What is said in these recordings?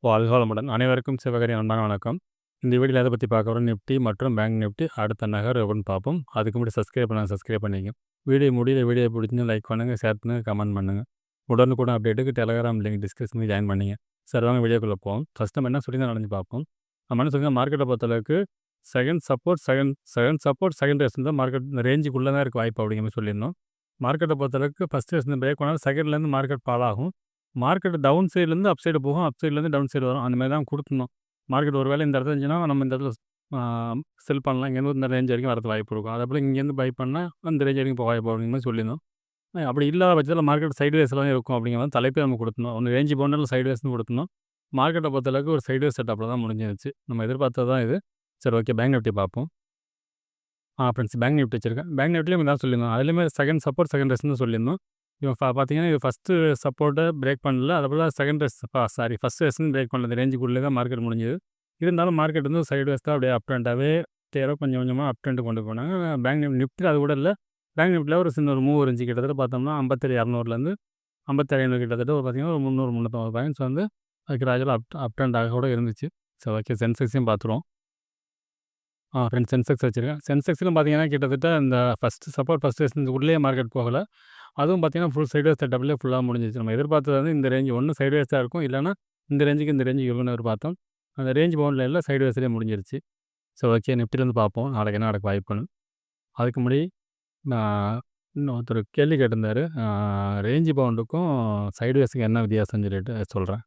வாழ்க வளமுடன். அனைவருக்கும் சிவகரி அன்பான வணக்கம். இந்த வீடியோவில் எதை பற்றி பார்க்க போகிறோம், நிஃப்டி மற்றும் பேங்க் நிஃப்டி அடுத்த நகர் எவ்வளோன்னு பார்ப்போம். அதுக்கு முன்னாடி சப்ஸ்கிரைப் பண்ணிங்க. வீடியோ பிடிச்சிருந்து லைக் பண்ணுங்கள், ஷேர் பண்ணுங்கள், கமெண்ட் பண்ணுங்கள். உடனுக்குடன் அப்டேட்டுக்கு டெலகிராம் லிங்க் டிஸ்கிரிப்ஷனில் ஜாயின் பண்ணிங்க. சரி, வாங்க வீடியோக்குள்ளே போவோம். ஃபஸ்ட் நம்ம என்ன சொல்லி தான் நடந்து பார்ப்போம். நம்ம என்ன சொல்லுங்கள், மார்க்கெட்டை பொறுத்தளவுக்கு செகண்ட் ரேஷன் தான் மார்க்கெட் இந்த ரேஞ்சுக்குள்ளே தான் இருக்க வாய்ப்பு அப்படிங்கிற மாதிரி சொல்லியிருந்தோம். மார்க்கெட்டை பொறுத்தளவுக்கு ஃபஸ்ட் ரேஷன் பிரேக் பண்ணாலும் செகண்ட்லேருந்து மார்க்கெட் ஃபால் ஆகும். மார்க்கெட் டவுன் சைட்லேருந்து அப் சைடு போகும், அப் சைட்லேருந்து டவுன் சைடு வரும். அந்த மாதிரி தான் கொடுத்துருந்தோம். மார்க்கெட் ஒரு வேளை இந்த இடத்துல இருந்துச்சுன்னா நம்ம இந்த இடத்துல செல் பண்ணலாம். இங்கேருந்து இந்த ரேஞ்ச் வரைக்கும் வரது வாய்ப்பு இருக்கும். அதே போல் இங்கேருந்து பை பண்ணால் அந்த ரேஞ்ச் வரைக்கும் போக வாய்ப்பு அப்படிங்கிற மாதிரி சொல்லியிருந்தோம். அப்படி இல்லாத பட்சத்தில் மார்க்கெட் சைடுவேஸ்லாம் இருக்கும் அப்படிங்கிற மாதிரி தலைப்பே நம்ம கொடுத்துருந்தோம். ஒன்று ரேஞ்சு பவுண்டரில் சைடுவேஸ்னு கொடுத்துருந்தோம். மார்க்கெட்டை பொறுத்தளவுக்கு ஒரு சைடுவேஸ் செட்டப்பில் தான் முடிஞ்சிருச்சு. நம்ம எதிர்பார்த்தது தான் இது. சரி, ஓகே, பேங்க் நிஃப்டி பார்ப்போம். ஃப்ரெண்ட்ஸ், பேங்க் நிஃப்டி வச்சிருக்கேன். பேங்க் நிஃப்டியும் தான் சொல்லியிருந்தோம். அதுலேயுமே செகண்ட் சப்போர்ட் செகண்ட் ரெஸ்ட்னு சொல்லியிருந்தோம். இவன் பார்த்தீங்கன்னா இது ஃபஸ்ட்டு சப்போர்ட்டை பிரேக் பண்ணல. அதேபோல் ஃபஸ்ட் ரெஸ்ட்னு பிரேக் பண்ணல. இந்த ரேஞ்சுக்குள்ளே தான் மார்க்கெட் முடிஞ்சுது. இருந்தாலும் மார்க்கெட் வந்து சைடுவேஸ் தான் அப்படியே அப் ட்ரெண்டாகவே கொஞ்சம் கொஞ்சமாக அப் ட்ரெண்டு கொண்டு போனாங்க. பேங்க் நிஃப்டி அது கூட இல்லை. பேங்க் நிஃப்டியில் ஒரு சின்ன ஒரு மூவ் இருந்துச்சு. கிட்டத்தட்ட பார்த்தோம்னா 57,200லேருந்து 57,500 கிட்டத்தட்ட ஒரு பார்த்தீங்கன்னா ஒரு 300-350 பாயிண்ட்ஸ் வந்து அதுக்கு ராஜில் அப் ட்ரெண்டாக கூட இருந்துச்சு. சரி, ஓகே, சென்செக்ஸையும் பார்த்துருவோம். ஃப்ரெண்ட்ஸ், சென்செக்ஸ் வச்சுருக்கேன். சென்செக்ஸ்லும் பார்த்தீங்கன்னா கிட்டத்தட்ட இந்த ஃபஸ்ட் ரெசிஸ்டன்ஸ் உள்ளே மார்க்கெட் போகலை. அதுவும் பார்த்தீங்கன்னா ஃபுல் சைட்வேஸ் செட்டப்லேயே ஃபுல்லாக முடிஞ்சிச்சு. நம்ம எதிர்பார்த்தது வந்து இந்த ரேஞ்ச் ஒன்று சைட்வேஸாக இருக்கும், இல்லைனா இந்த ரேஞ்சுக்கு இருக்குன்னு எதிர்பார்த்தோம். அந்த ரேஞ்ச் பவுண்டில் எல்லாம் சைட்வேஸ்லேயே முடிஞ்சிருச்சு. ஸோ, ஓகே, நிஃப்டிலேருந்து பார்ப்போம் நாளைக்கு என்ன நடக்க வாய்ப்புன்னு. அதுக்கு முன்னாடி நான் இன்னொருத்தர் கேள்வி கேட்டிருந்தார், ரேஞ்ச் பவுண்டுக்கும் சைட்வேஸுக்கும் என்ன வித்தியாசம்னு சொல்லிட்டு சொல்கிறேன்.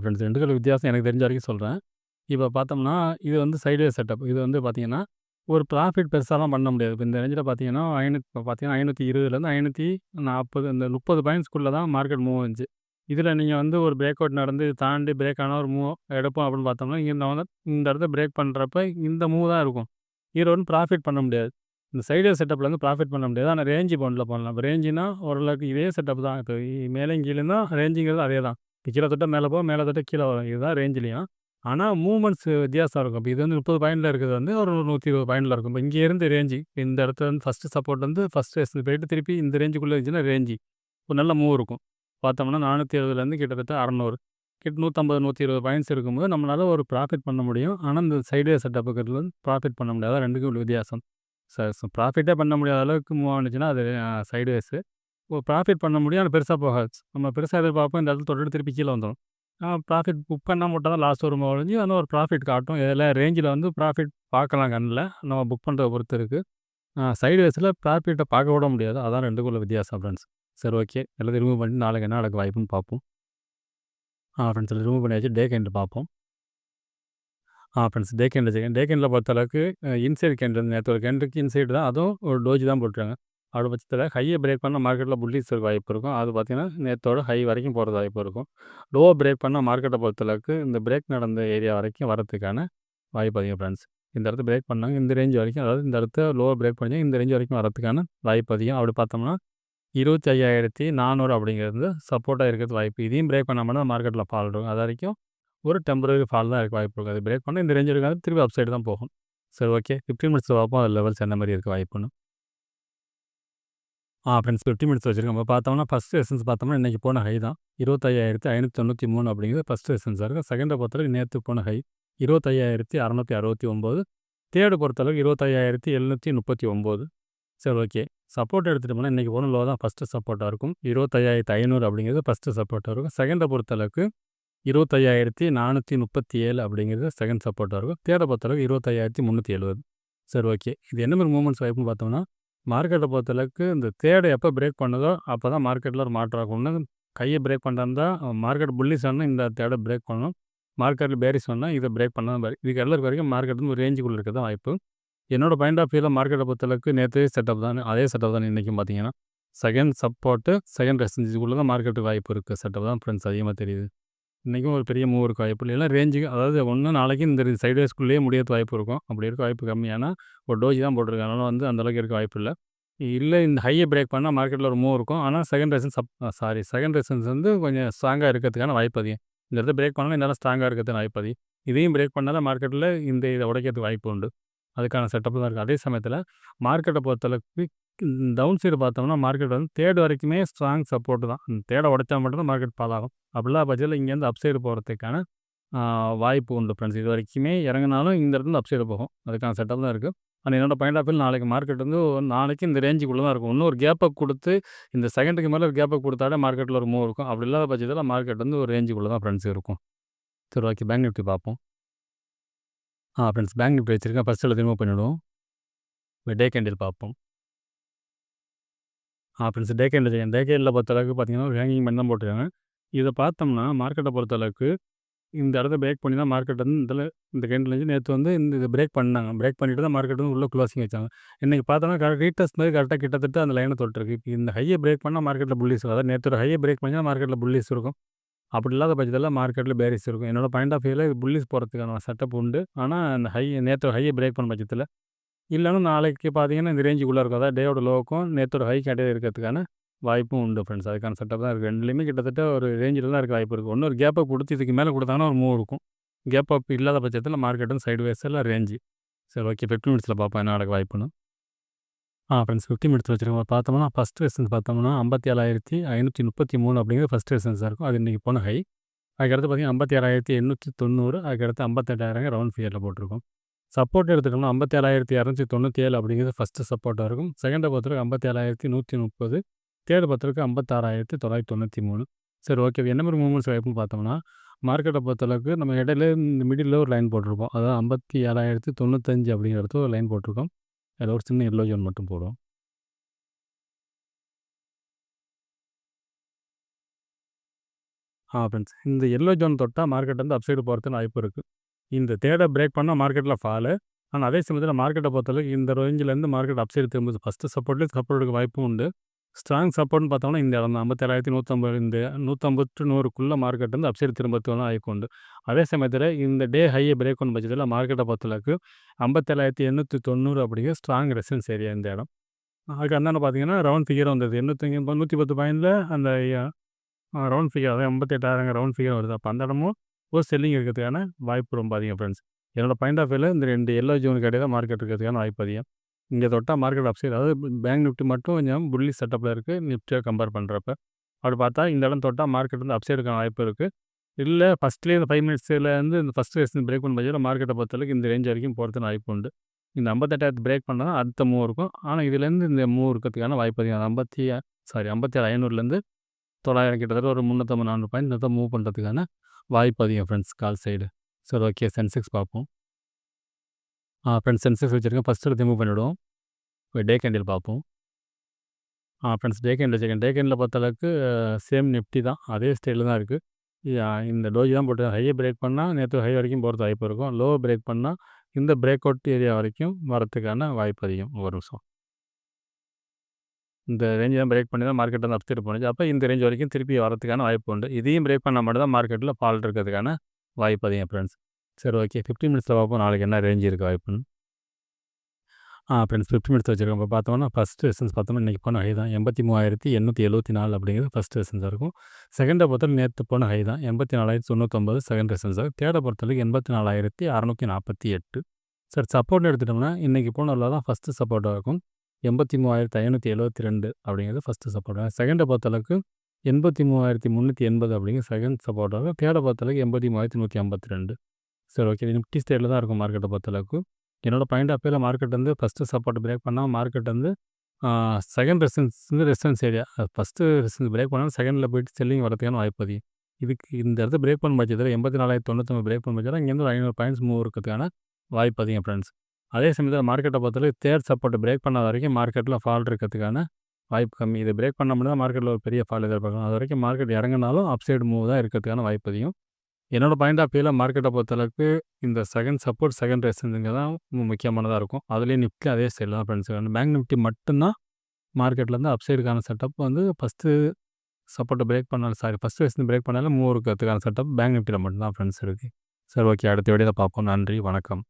ஃப்ரெண்ட்ஸ், ரெண்டுக்குள்ள வித்தியாசம் எனக்கு தெரிஞ்ச வரைக்கும் சொல்கிறேன். இப்போ பார்த்தோம்னா இது வந்து சைட்வேஸ் செட்டப். இது வந்து பார்த்தீங்கன்னா ஒரு ப்ராஃபிட் பெருசாலாம் பண்ண முடியாது. இப்போ இந்த ரேஞ்சில் பார்த்தீங்கன்னா 520லேருந்து 540 இந்த 30 பாயிண்ட்ஸ்குள்ளே தான் மார்க்கெட் மூவ் ஆச்சு. இதில் நீங்கள் வந்து ஒரு பிரேக் அவுட் நடந்து தாண்டி பிரேக் ஆனால் ஒரு மூவ் எடுப்போம் அப்படின்னு பார்த்தோம்னா இந்த இடத்த பிரேக் பண்ணுறப்ப இந்த மூவ் தான் இருக்கும். இதில் ஒன்றும் ப்ராஃபிட் பண்ண முடியாது. இந்த சைட்வேஸ் செட்டப்பில் வந்து ப்ராஃபிட் பண்ண முடியாது. ஆனால் ரேஞ்சு பவுண்டில் பண்ணலாம். இப்போ ரேஞ்சுனா ஓரளவுக்கு இதே செட்டப் தான். இப்போ மேலேயும் கீழேன்னா ரேஞ்சுங்கிறது அதே தான். இப்போ கீழே தொட்டால் மேலே போகும், மேலே தொட்டால் கீழே வரும். இதுதான் ரேஞ்சிலையும். ஆனால் மூவ்மெண்ட்ஸ் வித்தியாசம் இருக்கும். இப்போ இது வந்து 30 பாயிண்டில் இருக்கிறது வந்து ஒரு 120 பாயிண்டில் இருக்கும். இப்போ இங்கேருந்து ரேஞ்சு இந்த இடத்துல வந்து ஃபஸ்ட்டு சப்போர்ட் வந்து ஃபஸ்ட் ரெஸ்ட் போயிட்டு திருப்பி இந்த ரேஞ்சுக்குள்ளே இருந்துச்சுன்னா ரேஞ்சு ஒரு நல்ல மூவ் இருக்கும். பார்த்தோம்னா 470லேருந்து கிட்டத்தட்ட 600 150 120 பாயிண்ட்ஸ் இருக்கும்போது நம்மளால் ஒரு ப்ராஃபிட் பண்ண முடியும். ஆனால் இந்த சைட்வேஸ் செட்டப்புக்கு வந்து ப்ராஃபிட் பண்ண முடியாது. ரெண்டுக்கும் உள்ள வித்தியாசம். ப்ராஃபிட்டே பண்ண முடியாத அளவுக்கு மூவ் ஆனிச்சுன்னா அது சைட்வேஸு. ப்ராஃபிட் பண்ண முடியும், ஆனால் பெருசாக போகாது. நம்ம பெருசாக எதிர்பார்ப்போம், இந்த இடத்துல தொட்டு திருப்பி கீழே வந்துடும். ப்ராஃபிட் புக் பண்ணால் மட்டும் தான் லாஸ்ட் வரும்போது ஒழிஞ்சு ஆனால் ஒரு ப்ராஃபிட் காட்டும். இதில் ரேஞ்சில் வந்து ப்ராஃபிட் பார்க்கலாம் கண்ணில், நம்ம புக் பண்ணுறத பொறுத்து இருக்குது. சைட்வேஸில் ப்ராஃபிட்டை பார்க்க விட முடியாது. அதான் ரெண்டுக்குள்ள வித்தியாசம் ஃப்ரெண்ட்ஸ். சரி, ஓகே, எல்லாத்தையும் ரிமூவ் பண்ணி நாளைக்கு என்ன நடக்க வாய்ப்புன்னு பார்ப்போம். ஃப்ரெண்ட்ஸ், ரிமூவ் பண்ணியாச்சு. டே கேண்டில் பார்ப்போம். ஃப்ரெண்ட்ஸ், டே கேண்டில் பொறுத்தளவுக்கு இன்சைடு கேண்டில் நேற்று ஒரு கேண்டுக்கு இன்சைடு தான், அதுவும் ஒரு டோஜி தான் போட்டுருக்காங்க. அப்படி பட்சத்தில் ஹையை பிரேக் பண்ணால் மார்க்கெட்டில் புல்லிஸ் இருக்க வாய்ப்பு இருக்கும். அது பார்த்தீங்கன்னா நேற்றோட ஹை வரைக்கும் போகிறது வாய்ப்பு இருக்கும். லோவை பிரேக் பண்ணால் மார்க்கெட்டை பொறுத்தளவுக்கு இந்த பிரேக் நடந்த ஏரியா வரைக்கும் வரதுக்கான வாய்ப்பு அதிகம் ஃப்ரெண்ட்ஸ். இந்த இடத்த பிரேக் பண்ணாங்க இந்த ரேஞ்ச் வரைக்கும், அதாவது இந்த இடத்த லோவை பிரேக் பண்ணி இந்த ரேஞ்ச் வரைக்கும் வரதுக்கான வாய்ப்பு அதிகம். அப்படி பார்த்தோம்னா 25,400 அப்படிங்கிறது சப்போர்ட்டாக இருக்கிறது வாய்ப்பு. இதையும் பிரேக் பண்ணாமல் மார்க்கெட்டில் ஃபால் இருக்கும். அது வரைக்கும் ஒரு டெம்பரரி ஃபால் தான் இருக்க வாய்ப்பு இருக்குது. அது பிரேக் பண்ணால் இந்த ரேஞ்ச் இருக்காது, திருப்பி அப் சைடு தான் போகும். சரி, ஓகே, 15 மினிட்ஸில் பார்ப்போம் அது லெவல்ஸ் என்ன மாதிரி இருக்க வாய்ப்புன்னு. ஃப்ரெண்ட்ஸ், 50 மினிட்ஸ் வச்சுருக்கோம். இப்போ பார்த்தோம்னா ஃபஸ்ட் ரெசன்ஸ் பார்த்தோம்னா இன்றைக்கி போன ஹை தான் 25,593 அப்படிங்கிறது ஃபஸ்ட் ரெசன்ஸாக இருக்குது. செகண்டை பொறுத்தளவுக்கு நேற்று போன ஹை 25,669. தேர்டு பொறுத்தளவுக்கு 25,739. சரி, ஓகே, சப்போர்ட் எடுத்துகிட்டு போனால் இன்றைக்கி போன லோ தான் ஃபஸ்ட்டு சப்போர்ட்டாக இருக்கும். 25,500 அப்படிங்கிறது ஃபஸ்ட்டு சப்போர்ட்டாக இருக்கும். செகண்டை பொறுத்தளவுக்கு 25,437 அப்படிங்கிறது செகண்ட் சப்போர்ட்டாக இருக்கும். தேர்டை பொறுத்தளவுக்கு 25,370. சரி, ஓகே, இது என்ன மாதிரி மூவ்மெண்ட்ஸ் வாய்ப்புன்னு பார்த்தோம்னா மார்க்கெட்டை பொறுத்தளவுக்கு இந்த தேர்டை எப்போ பிரேக் பண்ணுதோ அப்போ தான் மார்க்கெட்டில் ஒரு மாற்றம் ஆகும். ஒன்று கையை பிரேக் பண்ணுறதா மார்க்கெட் புல்லிஸ் ஆனால் இந்த தேர்டை பிரேக் பண்ணணும். மார்க்கெட்டில் பேரிஸ் சொன்னால் இதை பிரேக் பண்ணால் இதுக்கு எல்லாருக்கு வரைக்கும் மார்க்கெட் வந்து ஒரு ரேஞ்சுக்குள்ளே இருக்க தான் வாய்ப்பு. என்னோட பாயிண்ட் ஆஃப் வியூவில் மார்க்கெட்டை பொறுத்தளவுக்கு நேற்று செட்டப் தான், அதே செட்டப் தான் இன்றைக்கும் பார்த்தீங்கன்னா செகண்ட் சப்போர்ட்டு செகண்ட் ரெசன்ஸுக்குள்ளே தான் மார்க்கெட்டுக்கு வாய்ப்பு இருக்குது. செட்டப் தான் ஃப்ரெண்ட்ஸ் அதிகமாக தெரியுது. இன்றைக்கும் ஒரு பெரிய மூவ் இருக்க வாய்ப்பு இல்லை. எல்லாம் ரேஞ்சுக்கு, அதாவது ஒன்று நாளைக்கு இந்த சைட்வேஸ்க்குள்ளேயே முடியறது வாய்ப்பு இருக்கும். அப்படி இருக்க வாய்ப்பு கம்மியானா ஒரு டோஜி தான் போட்டிருக்காங்க. அதனால் வந்து அந்தளவுக்கு இருக்க வாய்ப்பு இல்லை. இந்த ஹையை பிரேக் பண்ணால் மார்க்கெட்டில் ஒரு மூவ் இருக்கும். ஆனால் செகண்ட் ரெசன்ஸ் வந்து கொஞ்சம் ஸ்ட்ராங்காக இருக்கிறதுக்கான வாய்ப்பு அதிகம். இந்த இடத்த பிரேக் பண்ணாலும் இந்த ஸ்ட்ராங்காக இருக்கிறதுக்கான வாய்ப்பு அதிகம். இதையும் பிரேக் பண்ணால் தான் மார்க்கெட்டில் இதை உடைக்கிறதுக்கு வாய்ப்பு உண்டு. அதுக்கான செட்டப் தான் இருக்குது. அதே சமயத்தில் மார்க்கெட்டை பொறுத்தளவுக்கு டவுன் சைடு பார்த்தோம்னா மார்க்கெட் வந்து தேர்ட் வரைக்குமே ஸ்ட்ராங் சப்போர்ட் தான். தேர்டை உடைச்சா மட்டும் தான் மார்க்கெட் ஃபால் ஆகும். அப்படிலாம் பட்சத்தில் இங்கேருந்து அப் சைடு போகிறதுக்கான வாய்ப்பு உண்டு ஃப்ரெண்ட்ஸ். இது வரைக்குமே இறங்குனாலும் இந்த இடத்துல அப் சைடு போகும். அதுக்கான செட்டப் தான் இருக்குது. ஆனால் என்னோட பாயிண்ட் ஆஃப் வியூ நாளைக்கு மார்க்கெட் வந்து நாளைக்கு இந்த ரேஞ்சுக்குள்ளே தான் இருக்கும். இன்னும் ஒரு கேப் அப் கொடுத்து இந்த செகண்டுக்கு மேலே ஒரு கேப் அப் கொடுத்தாலே மார்க்கெட்டில் ஒரு மூவ் இருக்கும். அப்படி இல்லாத பட்சத்தில் மார்க்கெட் வந்து ஒரு ரேஞ்சுக்குள்ளே தான் ஃப்ரெண்ட்ஸ் இருக்கும். சரி, ஓகே. பேங்க் நிஃப்டி பார்ப்போம். ஃப்ரெண்ட்ஸ், பேங்க் நிஃப்டி வச்சிருக்கேன். ஃபர்ஸ்ட் எடுத்து ரிமூவ் பண்ணிவிடுவோம். டே கேண்டில் பார்ப்போம். ஃப்ரெண்ட்ஸ், டே கேண்டில் பொறுத்தளவுக்கு பார்த்தீங்கன்னா ஹேங்கிங் பண்ணி தான் போட்டுருக்காங்க. இதை பார்த்தோம்னா மார்க்கெட்டை பொறுத்தளவுக்கு இந்த இடத்த பிரேக் பண்ணி தான் மார்க்கெட் வந்து இந்த கேண்டில் வந்து நேற்று வந்து இதை பிரேக் பண்ணாங்க. பிரேக் பண்ணிட்டு தான் மார்க்கெட் வந்து உள்ளே க்ளோசிங் வச்சாங்க. இன்றைக்கி பார்த்தோம்னா ரீடெஸ்ட் மாதிரி கரெக்டாக கிட்டத்தட்ட அந்த லைனை தொட்டிருக்கு. இப்போ இந்த ஹையை பிரேக் பண்ணால் மார்க்கெட்டில் புல்லிஸ் இருக்கும். அதாவது நேற்று ஒரு ஹையை பிரேக் பண்ணால் மார்க்கெட்டில் புல்லிஸ் இருக்கும். அப்படி இல்லாத பட்சத்தில் மார்க்கெட்டில் பேரிஸ் இருக்கும். என்னோட பாயிண்ட் ஆஃப் வியூவில் இது புல்லிஸ் போகிறதுக்கான செட்டப் உண்டு. ஆனால் அந்த நேற்று ஹையை பிரேக் பண்ண பட்சத்தில் இல்லைன்னா நாளைக்கு பார்த்தீங்கன்னா இந்த ரேஞ்சுக்குள்ளே இருக்கும். அதாவது டேயோட லோவுக்கும் நேற்றோட ஹைக்கு இடையே இருக்கிறதுக்கான வாய்ப்பும் உண்டு ஃப்ரெண்ட்ஸ். அதுக்கான செட்டப் தான் இருக்குது. ரெண்டுலேயுமே கிட்டத்தட்ட ஒரு ரேஞ்சில் தான் இருக்க வாய்ப்பு இருக்குது. இன்னொரு கேப் அப் கொடுத்து இதுக்கு மேலே கொடுத்தாங்கன்னா ஒரு மூவ் இருக்கும். கேப் அப் இல்லாத பட்சத்தில் மார்க்கெட் வந்து சைடு வேஸ் எல்லாம் ரேஞ்சு. சரி, ஓகே. 15 மினிட்ஸில் பார்ப்போம் என்ன நடக்க வாய்ப்புன்னு. ஃப்ரெண்ட்ஸ், 50 மினிட்ஸ் வச்சுருக்கோம். பார்த்தோம்னா ஃபஸ்ட் ரெசன்ஸ் பார்த்தோம்னா 57,533 அப்படிங்கிறது ஃபஸ்ட் ரெசன்ஸாக இருக்கும். அது இன்றைக்கி போன ஹை. அதுக்கடுத்து பார்த்தீங்கன்னா 57,890. அதுக்கடுத்து 58,000 ரவுண்ட் ஃபிகரில் போட்டிருக்கோம். சப்போர்ட் எடுத்துட்டோம்னா 57,297 அப்படிங்கிறது ஃபஸ்ட்டு சப்போர்ட்டாக இருக்கும். செகண்டை பொறுத்தவரைக்கும் 57,130. தேர்டு பொறுத்தவரைக்கும் 56,993. சரி, ஓகே. என்ன மாதிரி மூவ்மெண்ட்ஸ் வாய்ப்புன்னு பார்த்தோம்னா மார்க்கெட்டை பொறுத்தளவுக்கு நம்ம இடையில இந்த மிடில் ஒரு லைன் போட்டிருப்போம். அதாவது 57,095 அப்படிங்கிற இடத்துல ஒரு லைன் போட்டிருக்கோம். அதில் ஒரு சின்ன எல்லோ ஜோன் மட்டும் போடுவோம். ஃப்ரெண்ட்ஸ், இந்த எல்லோ ஜோன் தொட்டால் மார்க்கெட் வந்து அப்சைடு போகிறதுக்கு வாய்ப்பு இருக்குது. இந்த தேர்டை பிரேக் பண்ணால் மார்க்கெட்டில் ஃபாலு. ஆனால் அதே சமயத்தில் மார்க்கெட்டை பொறுத்தளவுக்கு இந்த ரேஞ்சிலேருந்து மார்க்கெட் அப்சைடு திரும்புது. ஃபஸ்ட்டு சப்போர்ட்லேயே சப்போர்ட்டுக்கு வாய்ப்பும் உண்டு. ஸ்ட்ராங் சப்போர்ட்னு பார்த்தோம்னா இந்த இடம் தான் 57,150. இந்த 150-100க்குள்ளே மார்க்கெட் வந்து அப்சைடு திரும்பத்துக்கு வாய்ப்பு உண்டு. அதே சமயத்தில் இந்த டே ஹையை பிரேக் பண்ண பட்சத்தில் மார்க்கெட்டை பொறுத்தளவுக்கு 57,890 அப்படிங்கிற ஸ்ட்ராங் ரெசிஸ்டன்ஸ் ஏரியா இந்த இடம். அதுக்கு அந்தாண்ட பார்த்தீங்கன்னா ரவுண்ட் ஃபிகர் வந்தது 110 பாயிண்டில் அந்த ரவுண்ட் ஃபிகர், அதாவது 58,000 ரவுண்ட் ஃபிகர் வருது. அப்போ அந்த இடமும் ஒரு செல்லிங் இருக்கிறதுக்கான வாய்ப்பு ரொம்ப அதிகம் ஃப்ரெண்ட்ஸ். என்னோட பாயிண்ட் ஆஃப் வியூவில் இந்த 2 எல்லோ ஜோனுக்கு இடையே தான் மார்க்கெட் இருக்கிறதுக்கான வாய்ப்பு அதிகம். இங்கே தொட்டால் மார்க்கெட் அப்சைட், அதாவது பேங்க் நிஃப்டி மட்டும் கொஞ்சம் புல்லி செட்டப்பில் இருக்குது நிஃப்டியை கம்பேர் பண்ணுறப்ப. அப்படி பார்த்தா இந்த இடம் தொட்டால் மார்க்கெட் வந்து அப்சைடுக்கான வாய்ப்பு இருக்குது. இல்லை ஃபஸ்ட்லேயே இந்த 5 மினிட்ஸ்லேருந்து இந்த ஃபஸ்ட் ரெசிஸ்டன்ஸ் பிரேக் பண்ண பட்சத்தில் மார்க்கெட்டை பொறுத்தளவுக்கு இந்த ரேஞ்ச் வரைக்கும் போகிறதுக்கு வாய்ப்பு உண்டு. இந்த 58,000 பிரேக் பண்ணால் அடுத்த மூவ் இருக்கும். ஆனால் இதுலேருந்து இந்த மூவ் இருக்கிறதுக்கான வாய்ப்பு அதிகம். 57,500லேருந்து 900 கிட்டத்தட்ட ஒரு 350, 400 பாயிண்ட் நேரத்தை மூவ் பண்ணுறதுக்கான வாய்ப்பு அதிகம் ஃப்ரெண்ட்ஸ் கால் சைடு. சரி, ஓகே. சென்செக்ஸ் பார்ப்போம். ஃப்ரெண்ட்ஸ், சென்செக்ஸ் வச்சுருக்கேன். ஃபஸ்ட் எடுத்து மூவ் பண்ணிவிடுவோம். டே கேண்டில் பார்ப்போம். ஃப்ரெண்ட்ஸ், டே கேண்டில் வச்சுருக்கேன். டே கேண்டில் பொறுத்தளவுக்கு சேம் நிஃப்டி தான். அதே ஸ்டைலில் தான் இருக்குது. இந்த டோஜி தான் போட்டு ஹையை பிரேக் பண்ணால் நேற்று ஹை வரைக்கும் போகிறது வாய்ப்பு இருக்கும். லோவை பிரேக் பண்ணால் இந்த பிரேக் அவுட் ஏரியா வரைக்கும் வரத்துக்கான வாய்ப்பு அதிகம். ஒரு நிமிஷம். இந்த ரேஞ்சை தான் பிரேக் பண்ணி தான் மார்க்கெட் வந்து அப்சைடு போணுச்சு. அப்போ இந்த ரேஞ்ச் வரைக்கும் திருப்பி வரதுக்கான வாய்ப்பு உண்டு. இதையும் பிரேக் பண்ணால் மட்டும் தான் மார்க்கெட்டில் ஃபால் இருக்கிறதுக்கான வாய்ப்பு அதிகம் ஃப்ரெண்ட்ஸ். சரி, ஓகே. 15 மினிட்ஸில் பார்ப்போம் நாளைக்கு என்ன ரேஞ்ச் இருக்குது வாய்ப்புன்னு. ஃப்ரெண்ட்ஸ், 15 மினிட்ஸ் வச்சுருக்கோம். இப்போ பார்த்தோம்னா ஃபஸ்ட் ரெசன்ஸ் பார்த்தோம்னா இன்றைக்கி போன ஹை தான் 83,874 அப்படிங்கிறது ஃபஸ்ட் ரெசன்ஸாக இருக்கும். செகண்டை பொறுத்தவரை நேற்று போன ஹை தான் 84,099 செகண்ட் ரெசன்ஸாக. தேர்டை பொறுத்தவரைக்கும் 84,648. சரி, சப்போர்ட்னு எடுத்துட்டோம்னா இன்றைக்கி போனதில் தான் ஃபஸ்ட்டு சப்போர்ட்டாக இருக்கும். 83,572 அப்படிங்கிறது ஃபஸ்ட்டு சப்போர்ட்டாக. செகண்டை பொறுத்தளவுக்கு 83,380 அப்படிங்கிற செகண்ட் சப்போர்ட்டாக. தேர்டை பொறுத்தளவுக்கு 83,152. சரி, ஓகே. நிஃப்டி ஸ்டைலில் தான் இருக்கும் மார்க்கெட்டை பொறுத்தளவுக்கு. என்னோட பாயிண்ட் ஆஃப் வியூவில் மார்க்கெட் வந்து ஃபஸ்ட்டு சப்போர்ட் பிரேக் பண்ணால் மார்க்கெட் வந்து second resistance area, first resistance break பண்ணாலும் செகண்டில் போய்ட்டு செல்லிங் வரதுக்கான வாய்ப்பு அதிகம். இதுக்கு இந்த இடத்த பிரேக் பண்ண பட்சத்தில் 84,099 பிரேக் பண்ண பட்சத்தில் இங்கேருந்து ஒரு 500 பாயிண்ட்ஸ் மூவ் இருக்கிறதுக்கான வாய்ப்பு அதிகம் ஃப்ரெண்ட்ஸ். அதே சமயத்தில் மார்க்கெட்டை பொறுத்தவரை தேர்ட் சப்போர்ட் பிரேக் பண்ணாத வரைக்கும் மார்க்கெட்டில் ஃபால் இருக்கிறதுக்கான வாய்ப்பு கம்மி. இது பிரேக் பண்ண முடியாது தான் மார்க்கெட்டில் ஒரு பெரிய ஃபால் எதிர்பார்க்கலாம். அது வரைக்கும் மார்க்கெட் இறங்கினாலும் அப்சைடு மூவ் தான் இருக்கிறதுக்கான வாய்ப்பு அதிகம். என்னோட பாயிண்ட் ஆஃப் வியூவில் மார்க்கெட்டை பொறுத்தளவுக்கு இந்த செகண்ட் சப்போர்ட் செகண்ட் ரெசிஸ்டன்ஸுங்க தான் முக்கியமானதாக இருக்கும். அதுலேயும் நிஃப்டி அதே ஸ்டைல் தான் ஃப்ரெண்ட்ஸ். பேங்க் நிஃப்டி மட்டும்தான் மார்க்கெட்லேருந்து அப்சைடுக்கான செட்டப் வந்து ஃபஸ்ட்டு சப்போர்ட்டை பிரேக் பண்ணாலும் ஃபஸ்ட்டு ரெசிஸ்டன்ஸ் பிரேக் பண்ணாலும் மூவ் இருக்கிறதுக்கான செட்டப் பேங்க் நிஃப்டியில் மட்டும்தான் ஃப்ரெண்ட்ஸ் இருக்குது. சரி, ஓகே. அடுத்த வீடியோவில் பார்ப்போம். நன்றி, வணக்கம்.